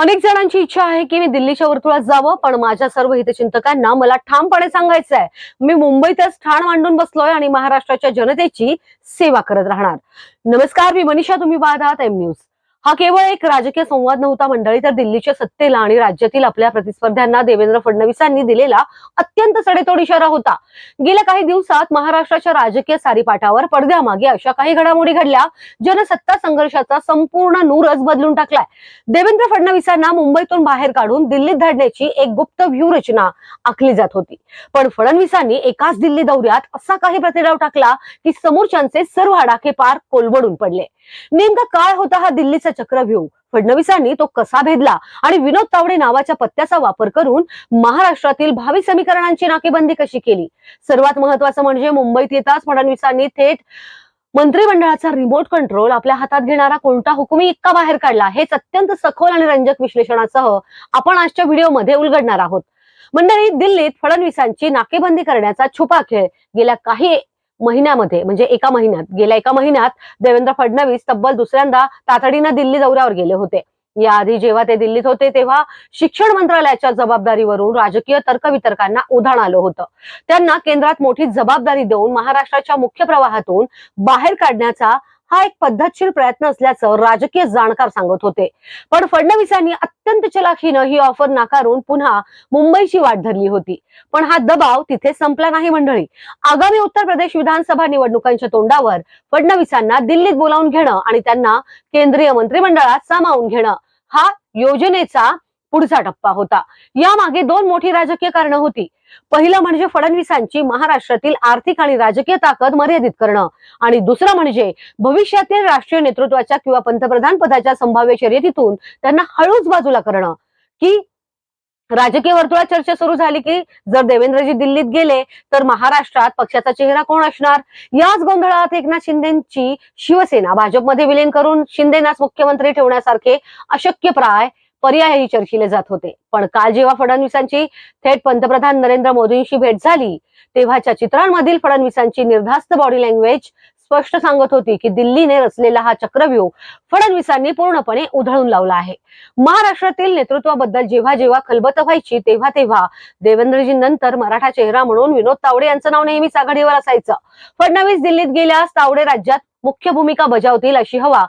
अनेक जणांची इच्छा आहे की मी दिल्लीच्या वर्तुळात जावं, पण माझ्या सर्व हितचिंतकांना मला ठामपणे सांगायचं आहे, मी मुंबईतच ठाण मांडून बसलोय आणि महाराष्ट्राच्या जनतेची सेवा करत राहणार. नमस्कार, मी मनीषा, तुम्ही पाहत आहात एम न्यूज. हा केवळ एक राजकीय संवाद नव्हता मंडळी, तर दिल्लीच्या सत्तेला आणि राज्यातील आपल्या प्रतिस्पर्ध्यांना देवेंद्र फडणवीसांनी दिलेला अत्यंत सडेतोड इशारा होता. गेल्या काही दिवसात महाराष्ट्राच्या राजकीय सारीपाटावर पडद्यामागे अशा काही घडामोडी घडल्या ज्याने सत्ता संघर्षाचा संपूर्ण नूरच बदलून टाकलाय. देवेंद्र फडणवीसांना मुंबईतून बाहेर काढून दिल्लीत धाडण्याची एक गुप्त व्यूहरचना आखली जात होती. पण फडणवीसांनी एकाच दिल्ली दौऱ्यात असा काही प्रतिडाव टाकला की समोरच्यांचे सर्व आडाखे पार कोलबडून पडले. नेमका काय होता हा दिल्लीचा चक्रव्यूह, फडणवीसांनी तो कसा भेदला आणि विनोद तावडे नावाच्या पत्त्याचा वापर करून महाराष्ट्रातील भावी समीकरणांची नाकेबंदी कशी केली? सर्वात महत्वाचं म्हणजे मुंबईत येताच फडणवीसांनी थेट मंत्रिमंडळाचा रिमोट कंट्रोल आपल्या हातात घेणारा कोणता हुकुमी इक्का बाहेर काढला, हेच अत्यंत सखोल आणि रंजक विश्लेषणासह आपण आजच्या व्हिडिओमध्ये उलगडणार आहोत. मंडळी, दिल्लीत फडणवीसांची नाकेबंदी करण्याचा छुपा खेळ गेल्या काही महिन्यामध्ये म्हणजे गेल्या एका महिन्यात देवेंद्र फडणवीस तब्बल दुसऱ्यांदा तातडीनं दिल्ली दौऱ्यावर गेले होते. याआधी जेव्हा ते दिल्लीत होते तेव्हा शिक्षण मंत्रालयाच्या जबाबदारीवरून राजकीय तर्कवितर्कांना उधाण आलं होतं. त्यांना केंद्रात मोठी जबाबदारी देऊन महाराष्ट्राच्या मुख्य प्रवाहातून बाहेर काढण्याचा हा एक पद्धतशीर प्रयत्न असल्याचं राजकीय जाणकार सांगत होते. पण फडणवीसांनी अत्यंत चलाखीनं ही ऑफर नाकारून पुन्हा मुंबईची वाट धरली होती. पण हा दबाव तिथे संपला नाही मंडळी. आगामी उत्तर प्रदेश विधानसभा निवडणुकांच्या तोंडावर फडणवीसांना दिल्लीत बोलावून घेणं आणि त्यांना केंद्रीय मंत्रिमंडळात सामावून घेणं हा योजनेचा पुढचा टप्पा होता. यामागे दोन मोठी राजकीय कारणं होती. पहिलं म्हणजे फडणवीसांची महाराष्ट्रातील आर्थिक आणि राजकीय ताकद मर्यादित करणं आणि दुसरं म्हणजे भविष्यातील राष्ट्रीय नेतृत्वाच्या किंवा पंतप्रधान पदाच्या संभाव्य शर्यतीतून त्यांना हळूच बाजूला करणं. की राजकीय वर्तुळात चर्चा सुरू झाली की जर देवेंद्रजी दिल्लीत गेले तर महाराष्ट्रात पक्षाचा चेहरा कोण असणार? याच गोंधळात एकनाथ शिंदेची शिवसेना भाजपमध्ये विलीन करून शिंदेनाच मुख्यमंत्री ठेवण्यासारखे अशक्यप्राय पर्यायही चर्चिले जात होते. पण काल जेव्हा फडणवीसांची थेट पंतप्रधान नरेंद्र मोदींशी भेट झाली तेव्हाच्या चित्रांमधील फडणवीसांची निर्धास्त बॉडी लँग्वेज स्पष्ट सांगत होती की दिल्लीने रचलेला हा चक्रव्यूह फडणवीसांनी पूर्णपणे उधळून लावला आहे. महाराष्ट्रातील नेतृत्वाबद्दल जेव्हा जेव्हा खलबत व्हायची तेव्हा तेव्हा देवेंद्रजींनंतर मराठा चेहरा म्हणून विनोद तावडे यांचं नाव नेहमीच आघाडीवर असायचं. फडणवीस दिल्लीत गेल्यास तावडे राज्यात मुख्य भूमिका बजावतील अशी हवा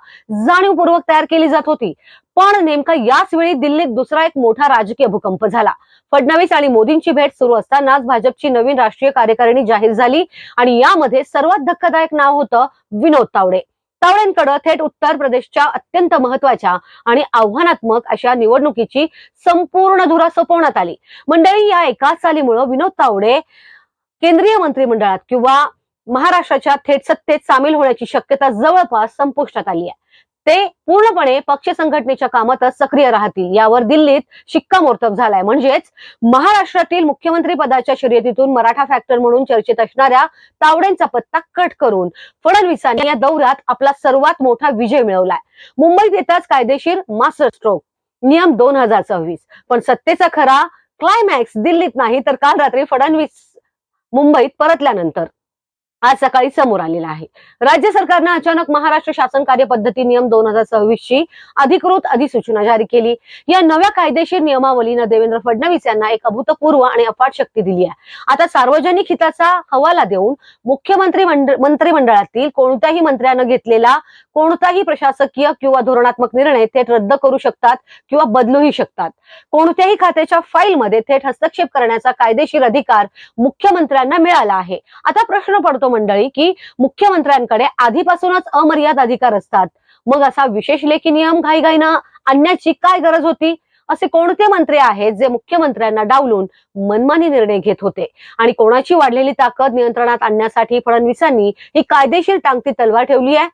जाणीवपूर्वक तयार केली जात होती. पण नेमका याच वेळी दिल्लीत दुसरा एक मोठा राजकीय भूकंप झाला. फडणवीस आणि मोदींची भेट सुरू असतानाच भाजपची नवीन राष्ट्रीय कार्यकारिणी जाहीर झाली आणि यामध्ये सर्वात धक्कादायक नाव होतं विनोद तावडे. तावडेंकडे थेट उत्तर प्रदेशच्या अत्यंत महत्वाच्या आणि आव्हानात्मक अशा निवडणुकीची संपूर्ण धुरा सोपवण्यात आली. मंडळी, या एकाच चालीमुळे विनोद तावडे केंद्रीय मंत्रिमंडळात किंवा महाराष्ट्राच्या थेट सत्तेत सामील होण्याची शक्यता जवळपास संपुष्टात आली आहे. ते पूर्णपणे पक्ष संघटनेच्या कामातच सक्रिय राहतील यावर दिल्लीत शिक्कामोर्तब झालाय. म्हणजेच महाराष्ट्रातील मुख्यमंत्री पदाच्या शर्यतीतून मराठा फॅक्टर म्हणून चर्चेत असणाऱ्या तावडेंचा पत्ता कट करून फडणवीसांनी या दौऱ्यात आपला सर्वात मोठा विजय मिळवलाय. मुंबईत येताच कायदेशीर मास्टर स्ट्रोक नियम 2026. पण सत्तेचा खरा क्लायमॅक्स दिल्लीत नाही तर काल रात्री फडणवीस मुंबईत परतल्यानंतर आज सकाळी समोर आलेला आहे. राज्य सरकारनं अचानक महाराष्ट्र शासन कार्यपद्धती नियम 2026 ची अधिकृत अधिसूचना जारी केली. या नव्या कायदेशीर नियमावलीनं देवेंद्र फडणवीस यांना एक अभूतपूर्व आणि अफाट शक्ती दिली आहे. आता सार्वजनिक हिताचा हवाला देऊन मंत्रिमंडळातील कोणत्याही मंत्र्यानं घेतलेला कोणताही प्रशासकीय किंवा धोरणात्मक निर्णय थेट रद्द करू शकतात किंवा बदलूही शकतात. कोणत्याही खात्याच्या फाईलमध्ये थेट हस्तक्षेप करण्याचा कायदेशीर अधिकार मुख्यमंत्र्यांना मिळाला आहे. आता प्रश्न पडतो मंडळी की मुख्यमंत्र्यांकडे आधीपासूनच अमर्याद अधिकार असतात, मग असा विशेष लेखी नियम घाईघाईनं आणण्याची काय गरज होती? असे कोणते मंत्री आहेत जे मुख्यमंत्र्यांना डावलून मनमानी निर्णय घेत होते आणि कोणाची वाढलेली ताकद नियंत्रणात आणण्यासाठी फडणवीसांनी ही कायदेशीर टांगती तलवार ठेवली आहे?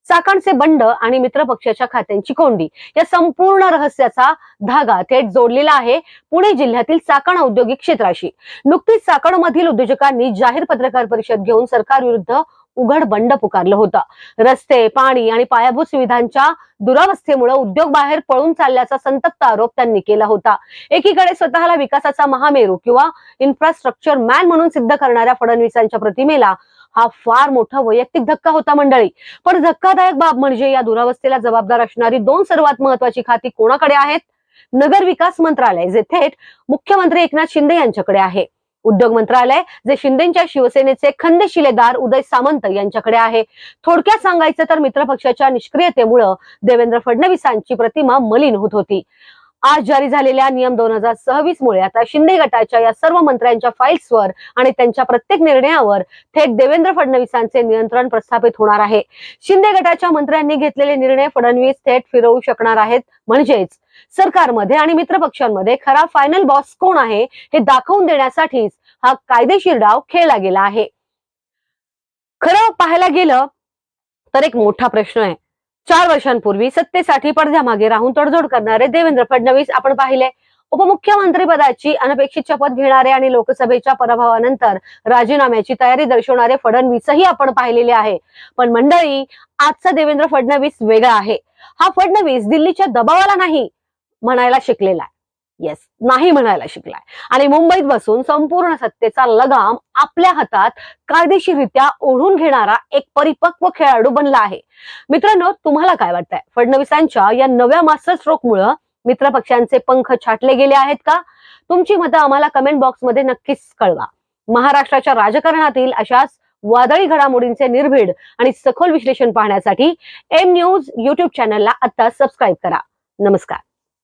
चाकणचे बंड आणि मित्रपक्षाच्या खात्यांची कोंडी या संपूर्ण रहस्याचा धागा थेट जोडलेला आहे पुणे जिल्ह्यातील चाकण औद्योगिक क्षेत्राशी. नुकतीच चाकणमधील उद्योजकांनी जाहीर पत्रकार परिषद घेऊन सरकार विरुद्ध उघड बंड पुकारलं होतं. रस्ते, पाणी आणि पायाभूत सुविधांच्या दुरावस्थेमुळे उद्योग बाहेर पळून चालल्याचा संतप्त आरोप त्यांनी केला होता. एकीकडे स्वतःला विकासाचा महामेरू किंवा इन्फ्रास्ट्रक्चर मॅन म्हणून सिद्ध करणाऱ्या फडणवीसांच्या प्रतिमेला हा फार मोठा वैयक्तिक धक्का होता मंडळी. पण धक्कादायक बाब म्हणजे या दुरावस्थेला जबाबदार असणारी दोन सर्वात महत्वाची खाती कोणाकडे आहेत? नगर विकास मंत्रालय जे थेट मुख्यमंत्री एकनाथ शिंदे यांच्याकडे आहे. उद्योग मंत्रालय जे शिंदेच्या शिवसेनेचे खंदशिलेदार उदय सामंत यांच्याकडे आहे. थोडक्यात सांगायचं तर मित्रपक्षाच्या निष्क्रियतेमुळे देवेंद्र फडणवीसांची प्रतिमा मलिन होत होती. आज जारी झालेल्या नियम 2026 मुळे आता शिंदे गटाच्या या सर्व मंत्र्यांच्या फाईल्सवर आणि त्यांच्या प्रत्येक निर्णयावर थेट देवेंद्र फडणवीसांचे नियंत्रण प्रस्थापित होणार आहे. शिंदे गटाच्या मंत्र्यांनी घेतलेले निर्णय फडणवीस थेट फिरवू शकणार आहेत. म्हणजेच सरकारमध्ये आणि मित्रपक्षांमध्ये खरा फायनल बॉस कोण आहे हे दाखवून देण्यासाठीच हा कायदेशीर डाव खेळला गेला आहे. खरं पाहायला गेलं तर एक मोठा प्रश्न आहे. 4 वर्षांपूर्वी सत्तेसाठी पडद्यामागे राहून तडजोड करणारे देवेंद्र फडणवीस आपण पाहिले. उपमुख्यमंत्री पदाची अनपेक्षित शपथ घेणारे आणि लोकसभेच्या पराभवानंतर राजीनाम्याची तयारी दर्शवणारे फडणवीसही आपण पाहिलेले आहे. पण मंडळी, आजचा देवेंद्र फडणवीस वेगळा आहे. हा फडणवीस दिल्लीच्या दबावाला नाही म्हणायला शिकलेला आहे. येस, नाही म्हणायला शिकलाय आणि मुंबईत बसून संपूर्ण सत्तेचा लगाम आपल्या हातात कायदेशीररित्या ओढून घेणारा एक परिपक्व खेळाडू बनला आहे. मित्रांनो, तुम्हाला काय वाटतंय? फडणवीसांच्या या नव्या मास्टर स्ट्रोकमुळे मित्रपक्षांचे पंख छाटले गेले आहेत का? तुमची मतं आम्हाला कमेंट बॉक्समध्ये नक्कीच कळवा. महाराष्ट्राच्या राजकारणातील अशाच वादळी घडामोडींचे निर्भीड आणि सखोल विश्लेषण पाहण्यासाठी एम न्यूज YouTube चॅनलला आता सबस्क्राईब करा. नमस्कार.